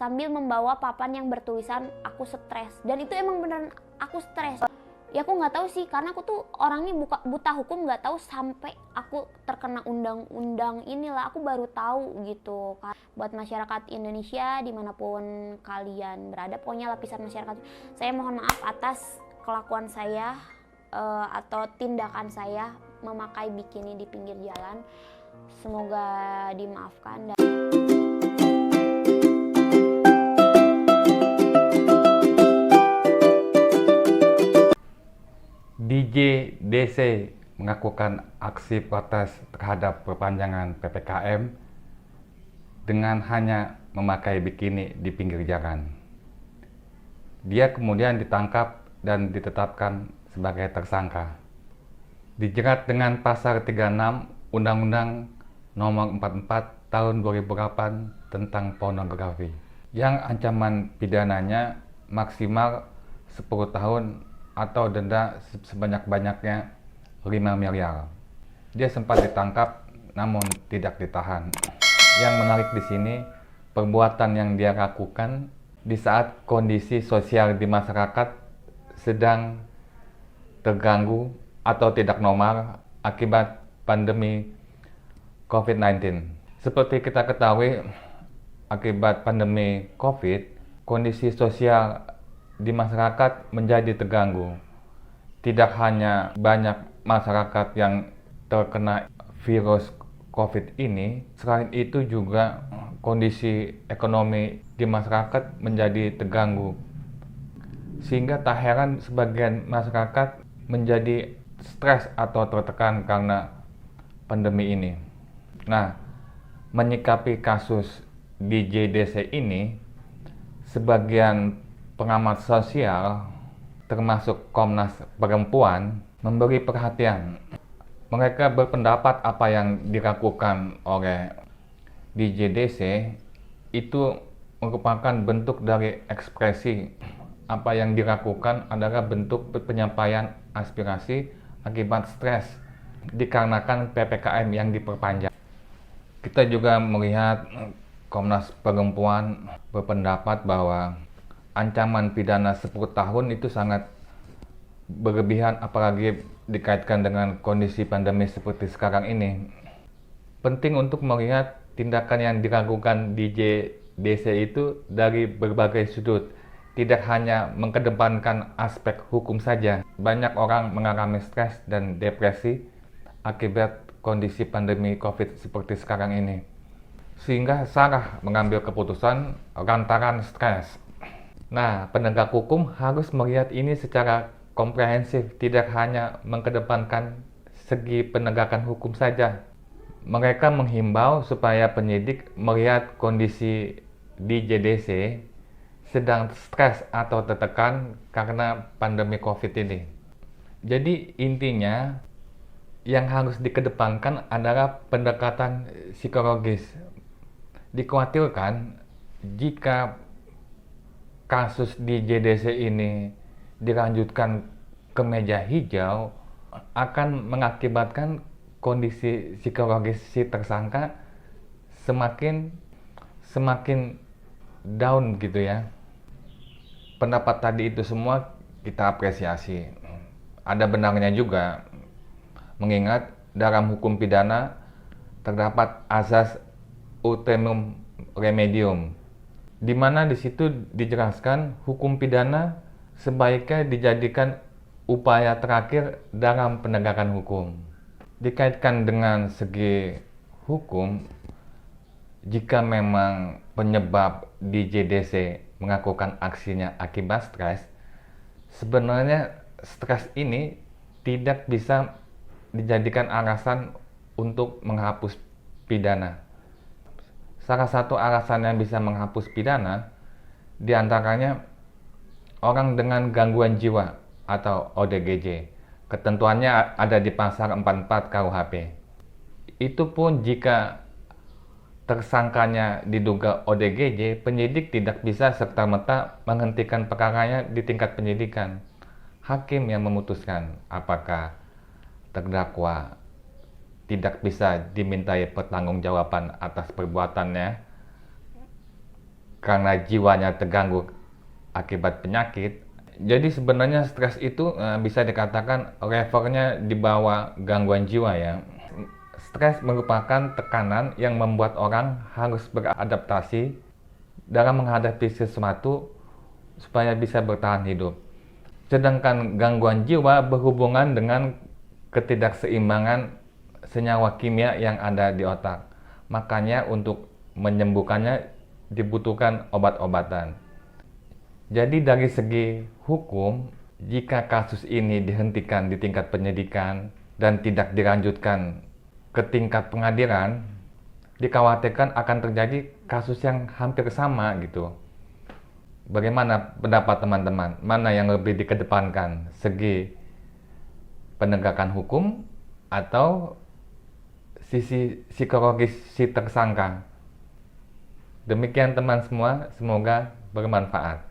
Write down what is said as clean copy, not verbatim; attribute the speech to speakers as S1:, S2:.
S1: sambil membawa papan yang bertulisan aku stres. Dan itu emang beneran aku stres. Ya aku nggak tahu sih, karena aku tuh orangnya buta hukum, nggak tahu sampai aku terkena undang-undang inilah, aku baru tahu gitu. Buat masyarakat Indonesia dimanapun kalian berada, pokoknya lapisan masyarakat, saya mohon maaf atas kelakuan saya atau tindakan saya memakai bikini di pinggir jalan. Semoga dimaafkan.
S2: DJ DC melakukan aksi protes terhadap perpanjangan PPKM dengan hanya memakai bikini di pinggir jalan. Dia kemudian ditangkap dan ditetapkan sebagai tersangka. Dijerat dengan pasal 36 Undang-Undang Nomor 44 Tahun 2008 tentang pornografi, yang ancaman pidananya maksimal 10 tahun atau denda sebanyak-banyaknya 5 miliar. Dia sempat ditangkap namun tidak ditahan. Yang menarik di sini, perbuatan yang dia lakukan di saat kondisi sosial di masyarakat sedang terganggu atau tidak normal akibat pandemi COVID-19. Seperti kita ketahui, akibat pandemi COVID, kondisi sosial di masyarakat menjadi terganggu. Tidak hanya banyak masyarakat yang terkena virus COVID ini, selain itu juga kondisi ekonomi di masyarakat menjadi terganggu. Sehingga tak heran sebagian masyarakat menjadi stres atau tertekan karena pandemi ini. Nah, menyikapi kasus DJ DC ini, sebagian pengamat sosial, termasuk Komnas Perempuan, memberi perhatian. Mereka berpendapat apa yang dilakukan oleh DJ DC itu merupakan bentuk dari ekspresi. Apa yang dilakukan adalah bentuk penyampaian aspirasi akibat stres dikarenakan PPKM yang diperpanjang. Kita juga melihat Komnas Perempuan berpendapat bahwa ancaman pidana 10 tahun itu sangat berlebihan, apalagi dikaitkan dengan kondisi pandemi seperti sekarang ini. Penting untuk melihat tindakan yang dilakukan DJ DC itu dari berbagai sudut, tidak hanya mengedepankan aspek hukum saja. Banyak orang mengalami stres dan depresi akibat kondisi pandemi COVID seperti sekarang ini, sehingga salah mengambil keputusan lantaran stres. Nah, penegak hukum harus melihat ini secara komprehensif, tidak hanya mengedepankan segi penegakan hukum saja. Mereka menghimbau supaya penyidik melihat kondisi di JDC sedang stres atau tertekan karena pandemi COVID ini. Jadi intinya yang harus dikedepankan adalah pendekatan psikologis. Dikhawatirkan jika kasus di JDC ini dilanjutkan ke meja hijau, akan mengakibatkan kondisi psikologis si tersangka semakin down gitu ya. Pendapat tadi itu semua kita apresiasi. Ada benarnya juga, mengingat dalam hukum pidana terdapat azas ultimum remedium, di mana di situ dijelaskan hukum pidana sebaiknya dijadikan upaya terakhir dalam penegakan hukum. Dikaitkan dengan segi hukum, jika memang penyebab di JDC melakukan aksinya akibat stres, sebenarnya stres ini tidak bisa dijadikan alasan untuk menghapus pidana. Salah satu alasan yang bisa menghapus pidana diantaranya orang dengan gangguan jiwa atau ODGJ. Ketentuannya ada di pasal 44 KUHP. Itu pun jika tersangkanya diduga ODGJ, penyidik tidak bisa serta-merta menghentikan perkaranya di tingkat penyidikan. Hakim yang memutuskan apakah terdakwa tidak bisa dimintai pertanggungjawaban atas perbuatannya karena jiwanya terganggu akibat penyakit. Jadi sebenarnya stres itu bisa dikatakan levelnya di bawah gangguan jiwa ya. Stres merupakan tekanan yang membuat orang harus beradaptasi dalam menghadapi sesuatu supaya bisa bertahan hidup. Sedangkan gangguan jiwa berhubungan dengan ketidakseimbangan senyawa kimia yang ada di otak. Makanya untuk menyembuhkannya dibutuhkan obat-obatan. Jadi dari segi hukum, jika kasus ini dihentikan di tingkat penyidikan dan tidak dilanjutkan ke tingkat pengadilan, dikhawatirkan akan terjadi kasus yang hampir sama gitu. Bagaimana pendapat teman-teman? Mana yang lebih dikedepankan? Segi penegakan hukum atau sisi psikologis si tersangka? Demikian teman semua, semoga bermanfaat.